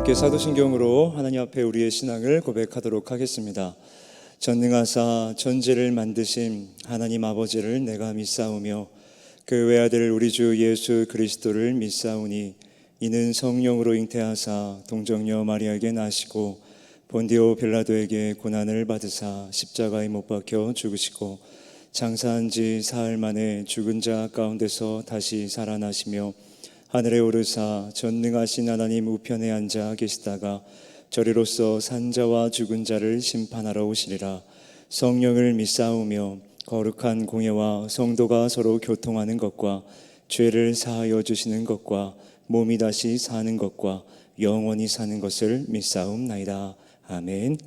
함께 사도신경으로 하나님 앞에 우리의 신앙을 고백하도록 하겠습니다. 전능하사 천지를 만드신 하나님 아버지를 내가 믿사오며 그 외아들 우리 주 예수 그리스도를 믿사오니 이는 성령으로 잉태하사 동정녀 마리아에게 나시고 본디오 빌라도에게 고난을 받으사 십자가에 못 박혀 죽으시고 장사한 지 사흘 만에 죽은 자 가운데서 다시 살아나시며 하늘에 오르사 전능하신 하나님 우편에 앉아 계시다가 저리로서 산자와 죽은 자를 심판하러 오시리라. 성령을 믿사오며 거룩한 공예와 성도가 서로 교통하는 것과 죄를 사하여 주시는 것과 몸이 다시 사는 것과 영원히 사는 것을 믿사옵나이다. 아멘.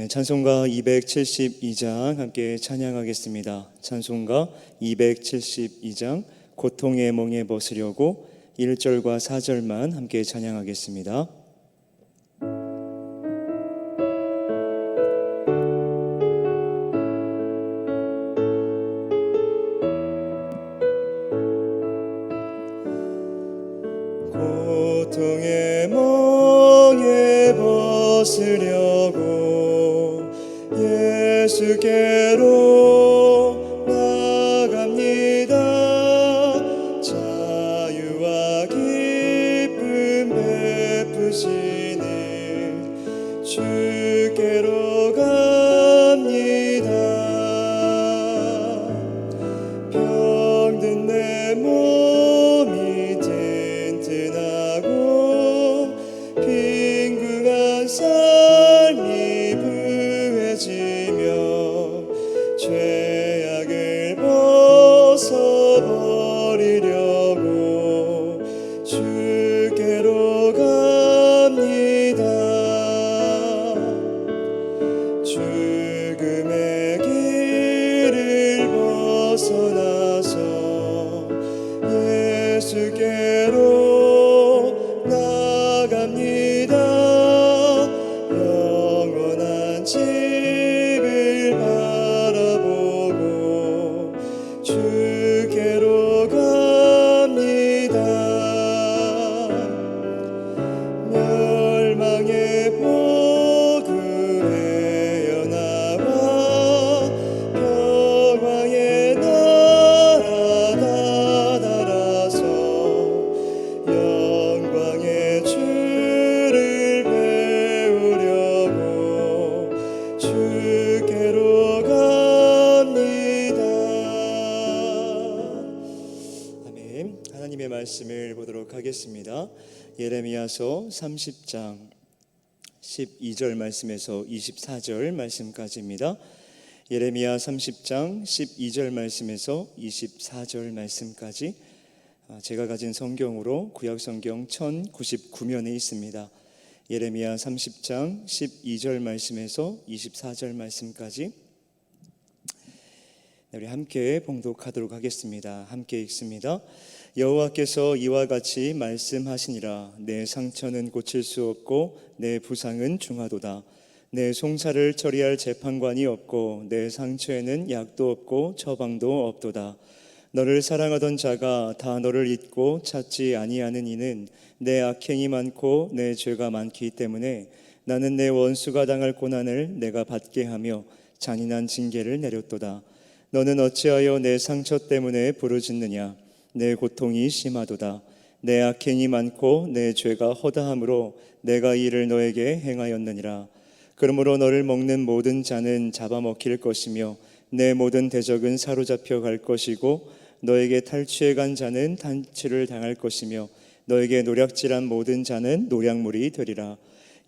찬송가 272장 함께 찬양하겠습니다. 찬송가 272장 고통의 멍에 벗으려고 1절과 4절만 함께 찬양하겠습니다. 고통의 멍에 벗으려고 예수께로 나갑니다. 자유와 기쁨 베푸시는 주께로 갑니다. 병든 내 몸이 튼튼하고 빈궁한 삶이 부해지며 죄악을 벗어버리려고 주께로 갑니다. 죽음의 길을 벗어나서 예수께로 나갑니다. 영원한 집을 바라보고 주께로 갑니다. 멸망의 포구에 나와 평화의 나라 다다라서 영광의 주를 배우려고 주께로 갑니다. 아멘. 하나님의 말씀을 보도록 하겠습니다. 예레미야서 30장 12절 말씀에서 24절 말씀까지입니다. 예레미야 30장 12절 말씀에서 24절 말씀까지 제가 가진 성경으로 구약성경 1099면에 있습니다. 예레미야 30장 12절 말씀에서 24절 말씀까지 우리 함께 봉독하도록 하겠습니다. 함께 읽습니다. 여호와께서 이와 같이 말씀하시니라. 내 상처는 고칠 수 없고 내 부상은 중하도다. 내 송사를 처리할 재판관이 없고 내 상처에는 약도 없고 처방도 없도다. 너를 사랑하던 자가 다 너를 잊고 찾지 아니하는 이는 내 악행이 많고 내 죄가 많기 때문에 나는 내 원수가 당할 고난을 내가 받게 하며 잔인한 징계를 내렸도다. 너는 어찌하여 내 상처 때문에 부르짖느냐. 내 고통이 심하도다. 내 악행이 많고 내 죄가 허다함으로 내가 이를 너에게 행하였느니라. 그러므로 너를 먹는 모든 자는 잡아먹힐 것이며 내 모든 대적은 사로잡혀 갈 것이고 너에게 탈취해 간 자는 탄취를 당할 것이며 너에게 노략질한 모든 자는 노략물이 되리라.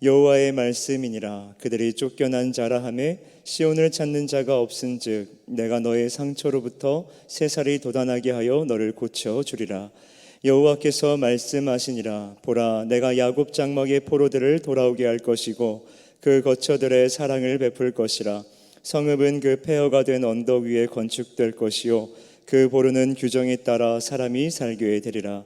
여호와의 말씀이니라. 그들이 쫓겨난 자라 하매 시온을 찾는 자가 없은즉 내가 너의 상처로부터 새살이 돋아나게 하여 너를 고쳐주리라. 여호와께서 말씀하시니라. 보라, 내가 야곱 장막의 포로들을 돌아오게 할 것이고 그 거처들의 사랑을 베풀 것이라. 성읍은 그 폐허가 된 언덕 위에 건축될 것이요 그 보루는 규정에 따라 사람이 살게 되리라.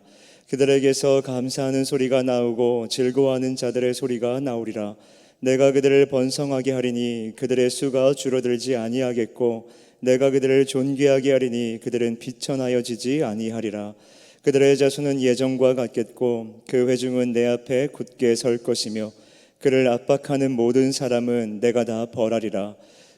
그들에게서 감사하는 소리가 나오고 즐거워하는 자들의 소리가 나오리라. 내가 그들을 번성하게 하리니 그들의 수가 줄어들지 아니하겠고 내가 그들을 존귀하게 하리니 그들은 비천하여지지 아니하리라. 그들의 자손은 예전과 같겠고 그 회중은 내 앞에 굳게 설 것이며 그를 압박하는 모든 사람은 내가 다 벌하리라.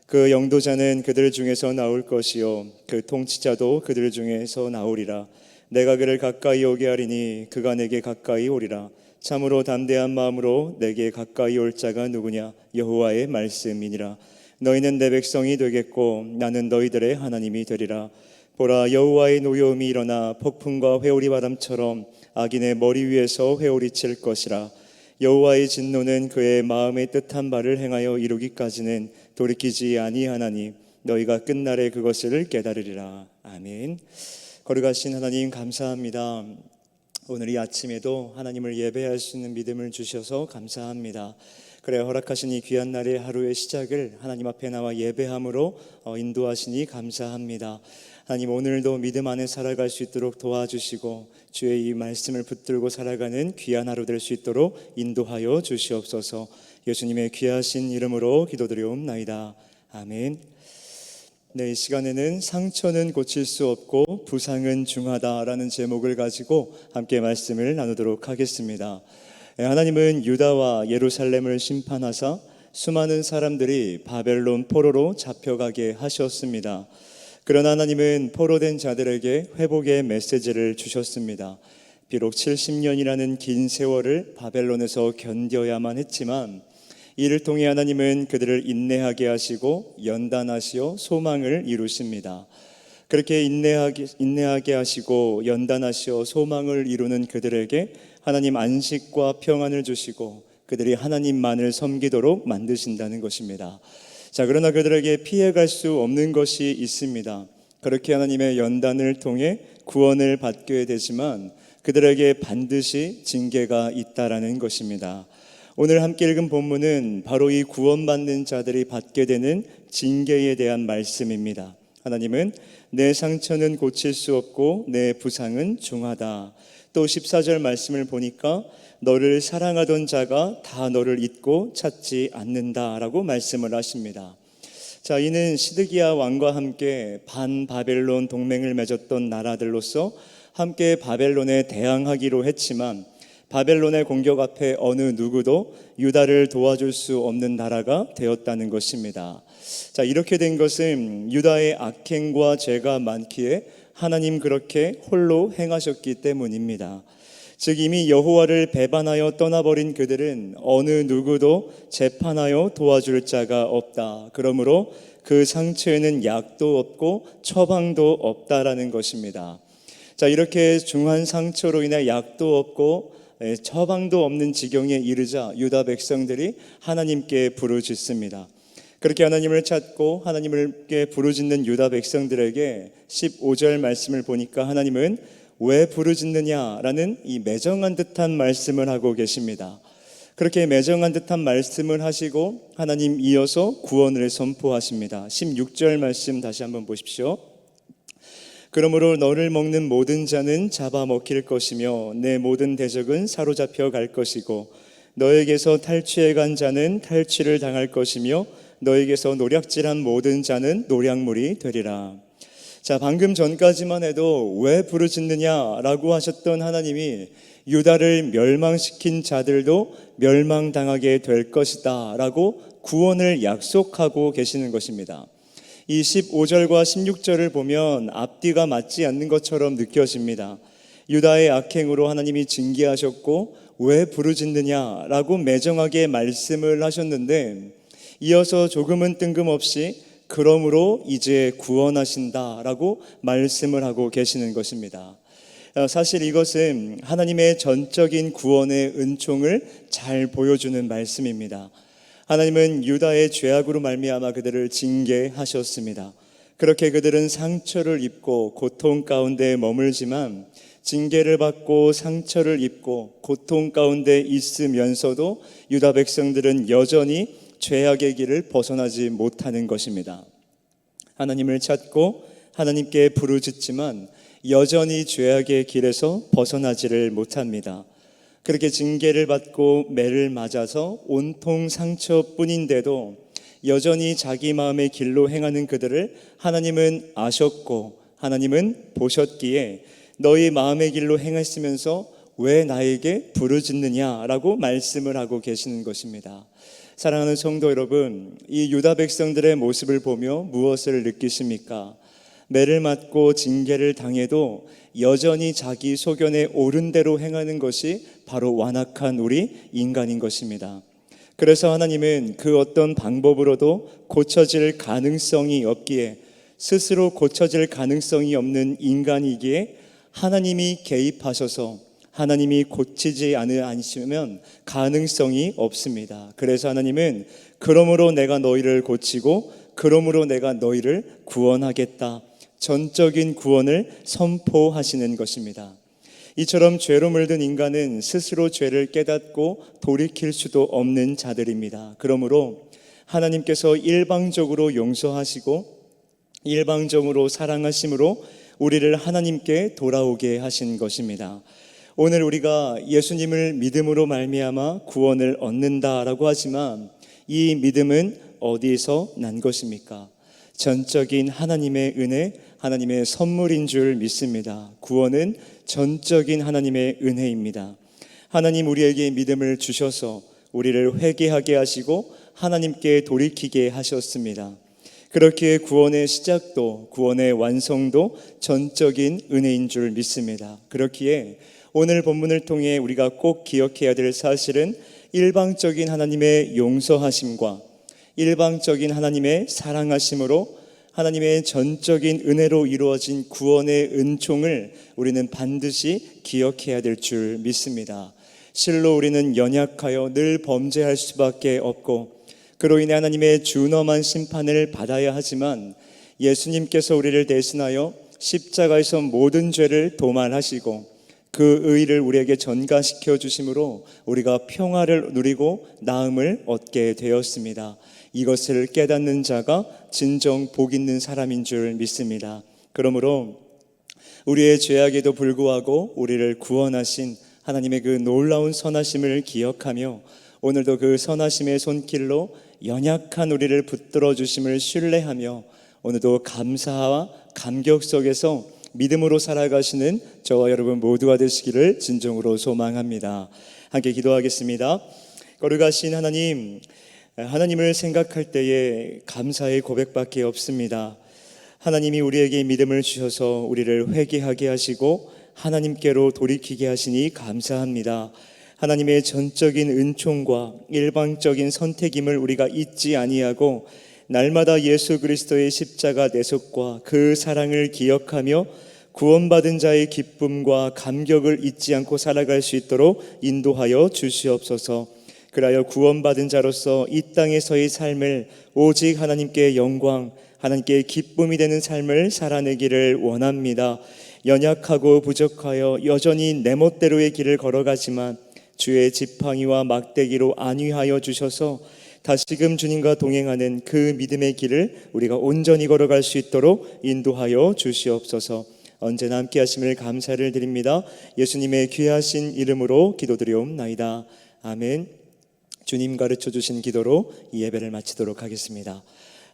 그 영도자는 그들 중에서 나올 것이요 그 통치자도 그들 중에서 나오리라. 내가 그를 가까이 오게 하리니 그가 내게 가까이 오리라. 참으로 담대한 마음으로 내게 가까이 올 자가 누구냐? 여호와의 말씀이니라. 너희는 내 백성이 되겠고 나는 너희들의 하나님이 되리라. 보라, 여호와의 노여움이 일어나 폭풍과 회오리 바람처럼 악인의 머리 위에서 회오리칠 것이라. 여호와의 진노는 그의 마음의 뜻한 바를 행하여 이루기까지는 돌이키지 아니하나니 너희가 끝날에 그것을 깨달으리라. 아멘. 거룩하신 하나님, 감사합니다. 오늘 이 아침에도 하나님을 예배할 수 있는 믿음을 주셔서 감사합니다. 그래, 허락하신 이 귀한 날의 하루의 시작을 하나님 앞에 나와 예배함으로 인도하시니 감사합니다. 하나님, 오늘도 믿음 안에 살아갈 수 있도록 도와주시고 주의 이 말씀을 붙들고 살아가는 귀한 하루 될 수 있도록 인도하여 주시옵소서. 예수님의 귀하신 이름으로 기도드리옵나이다. 아멘. 네, 이 시간에는 상처는 고칠 수 없고 부상은 중하다라는 제목을 가지고 함께 말씀을 나누도록 하겠습니다. 하나님은 유다와 예루살렘을 심판하사 수많은 사람들이 바벨론 포로로 잡혀가게 하셨습니다. 그러나 하나님은 포로된 자들에게 회복의 메시지를 주셨습니다. 비록 70년이라는 긴 세월을 바벨론에서 견뎌야만 했지만 이를 통해 하나님은 그들을 인내하게 하시고 연단하시어 소망을 이루십니다. 그렇게 인내하게 하시고 연단하시어 소망을 이루는 그들에게 하나님 안식과 평안을 주시고 그들이 하나님만을 섬기도록 만드신다는 것입니다. 자, 그러나 그들에게 피해갈 수 없는 것이 있습니다. 그렇게 하나님의 연단을 통해 구원을 받게 되지만 그들에게 반드시 징계가 있다라는 것입니다. 오늘 함께 읽은 본문은 바로 이 구원받는 자들이 받게 되는 징계에 대한 말씀입니다. 하나님은 내 상처는 고칠 수 없고 내 부상은 중하다. 또 14절 말씀을 보니까 너를 사랑하던 자가 다 너를 잊고 찾지 않는다라고 말씀을 하십니다. 자, 이는 시드기야 왕과 함께 반바벨론 동맹을 맺었던 나라들로서 함께 바벨론에 대항하기로 했지만 바벨론의 공격 앞에 어느 누구도 유다를 도와줄 수 없는 나라가 되었다는 것입니다. 자, 이렇게 된 것은 유다의 악행과 죄가 많기에 하나님 그렇게 홀로 행하셨기 때문입니다. 즉 이미 여호와를 배반하여 떠나버린 그들은 어느 누구도 재판하여 도와줄 자가 없다. 그러므로 그 상처에는 약도 없고 처방도 없다라는 것입니다. 자, 이렇게 중한 상처로 인해 약도 없고 처방도 없는 지경에 이르자 유다 백성들이 하나님께 부르짖습니다. 그렇게 하나님을 찾고 하나님께 부르짖는 유다 백성들에게 15절 말씀을 보니까 하나님은 왜 부르짖느냐라는 이 매정한 듯한 말씀을 하고 계십니다. 그렇게 매정한 듯한 말씀을 하시고 하나님 이어서 구원을 선포하십니다. 16절 말씀 다시 한번 보십시오. 그러므로 너를 먹는 모든 자는 잡아먹힐 것이며 내 모든 대적은 사로잡혀 갈 것이고 너에게서 탈취해 간 자는 탈취를 당할 것이며 너에게서 노략질한 모든 자는 노략물이 되리라. 자, 방금 전까지만 해도 왜 부르짖느냐라고 하셨던 하나님이 유다를 멸망시킨 자들도 멸망당하게 될 것이다 라고 구원을 약속하고 계시는 것입니다. 이 15절과 16절을 보면 앞뒤가 맞지 않는 것처럼 느껴집니다. 유다의 악행으로 하나님이 징계하셨고 왜 부르짖느냐라고 매정하게 말씀을 하셨는데 이어서 조금은 뜬금없이 그러므로 이제 구원하신다라고 말씀을 하고 계시는 것입니다. 사실 이것은 하나님의 전적인 구원의 은총을 잘 보여주는 말씀입니다. 하나님은 유다의 죄악으로 말미암아 그들을 징계하셨습니다. 그렇게 그들은 상처를 입고 고통 가운데 머물지만 징계를 받고 상처를 입고 고통 가운데 있으면서도 유다 백성들은 여전히 죄악의 길을 벗어나지 못하는 것입니다. 하나님을 찾고 하나님께 부르짖지만 여전히 죄악의 길에서 벗어나지를 못합니다. 그렇게 징계를 받고 매를 맞아서 온통 상처뿐인데도 여전히 자기 마음의 길로 행하는 그들을 하나님은 아셨고 하나님은 보셨기에 너희 마음의 길로 행하시면서 왜 나에게 부르짖느냐라고 말씀을 하고 계시는 것입니다. 사랑하는 성도 여러분, 이 유다 백성들의 모습을 보며 무엇을 느끼십니까? 매를 맞고 징계를 당해도 여전히 자기 소견에 옳은 대로 행하는 것이 바로 완악한 우리 인간인 것입니다. 그래서 하나님은 그 어떤 방법으로도 고쳐질 가능성이 없기에, 스스로 고쳐질 가능성이 없는 인간이기에 하나님이 개입하셔서 하나님이 고치지 않으시면 가능성이 없습니다. 그래서 하나님은 그러므로 내가 너희를 고치고 그러므로 내가 너희를 구원하겠다, 전적인 구원을 선포하시는 것입니다. 이처럼 죄로 물든 인간은 스스로 죄를 깨닫고 돌이킬 수도 없는 자들입니다. 그러므로 하나님께서 일방적으로 용서하시고 일방적으로 사랑하심으로 우리를 하나님께 돌아오게 하신 것입니다. 오늘 우리가 예수님을 믿음으로 말미암아 구원을 얻는다라고 하지만 이 믿음은 어디서 난 것입니까? 전적인 하나님의 은혜, 하나님의 선물인 줄 믿습니다. 구원은 전적인 하나님의 은혜입니다. 하나님 우리에게 믿음을 주셔서 우리를 회개하게 하시고 하나님께 돌이키게 하셨습니다. 그렇기에 구원의 시작도 구원의 완성도 전적인 은혜인 줄 믿습니다. 그렇기에 오늘 본문을 통해 우리가 꼭 기억해야 될 사실은 일방적인 하나님의 용서하심과 일방적인 하나님의 사랑하심으로 하나님의 전적인 은혜로 이루어진 구원의 은총을 우리는 반드시 기억해야 될 줄 믿습니다. 실로 우리는 연약하여 늘 범죄할 수밖에 없고 그로 인해 하나님의 준엄한 심판을 받아야 하지만 예수님께서 우리를 대신하여 십자가에서 모든 죄를 도말하시고 그 의를 우리에게 전가시켜 주심으로 우리가 평화를 누리고 나음을 얻게 되었습니다. 이것을 깨닫는 자가 진정 복 있는 사람인 줄 믿습니다. 그러므로 우리의 죄악에도 불구하고 우리를 구원하신 하나님의 그 놀라운 선하심을 기억하며 오늘도 그 선하심의 손길로 연약한 우리를 붙들어 주심을 신뢰하며 오늘도 감사와 감격 속에서 믿음으로 살아가시는 저와 여러분 모두가 되시기를 진정으로 소망합니다. 함께 기도하겠습니다. 거룩하신 하나님, 하나님을 생각할 때에 감사의 고백밖에 없습니다. 하나님이 우리에게 믿음을 주셔서 우리를 회개하게 하시고 하나님께로 돌이키게 하시니 감사합니다. 하나님의 전적인 은총과 일방적인 선택임을 우리가 잊지 아니하고 날마다 예수 그리스도의 십자가 내속과 그 사랑을 기억하며 구원받은 자의 기쁨과 감격을 잊지 않고 살아갈 수 있도록 인도하여 주시옵소서. 그리하여 구원받은 자로서 이 땅에서의 삶을 오직 하나님께 영광, 하나님께 기쁨이 되는 삶을 살아내기를 원합니다. 연약하고 부족하여 여전히 내 멋대로의 길을 걸어가지만 주의 지팡이와 막대기로 안위하여 주셔서 다시금 주님과 동행하는 그 믿음의 길을 우리가 온전히 걸어갈 수 있도록 인도하여 주시옵소서. 언제나 함께 하심을 감사를 드립니다. 예수님의 귀하신 이름으로 기도드리옵나이다. 아멘. 주님 가르쳐 주신 기도로 이 예배를 마치도록 하겠습니다.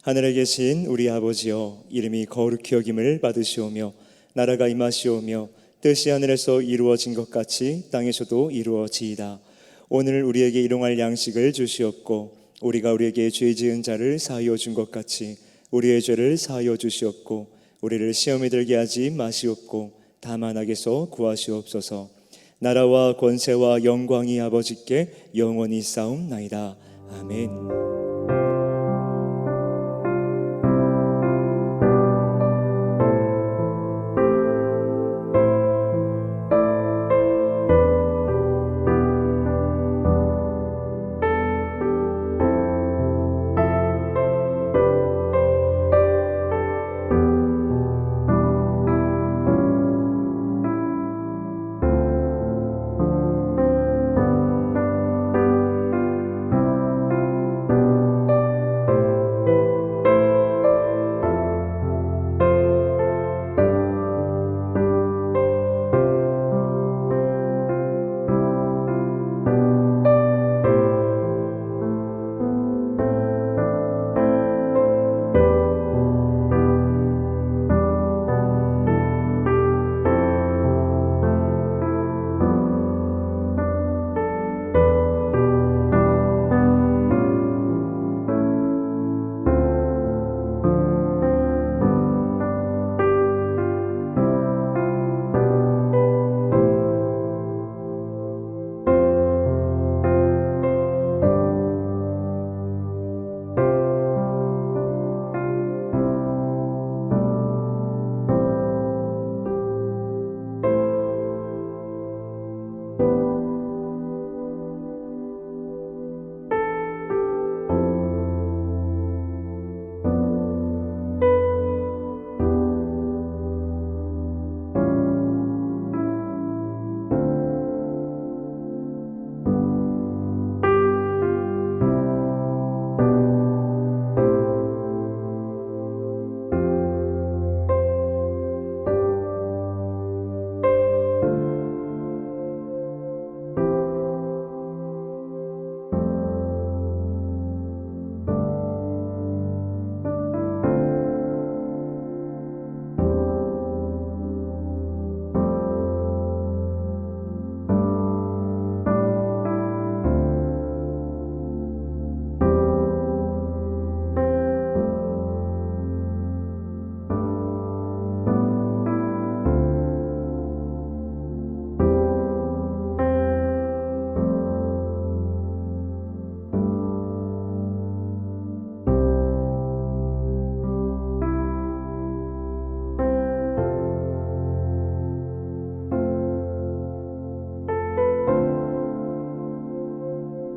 하늘에 계신 우리 아버지여, 이름이 거룩히 여김을 받으시오며 나라가 임하시오며 뜻이 하늘에서 이루어진 것 같이 땅에서도 이루어지이다. 오늘 우리에게 일용할 양식을 주시옵고 우리가 우리에게 죄 지은 자를 사하여 준 것 같이 우리의 죄를 사하여 주시옵고 우리를 시험에 들게 하지 마시옵고 다만 악에서 구하시옵소서. 나라와 권세와 영광이 아버지께 영원히 싸움나이다. 아멘.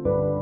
주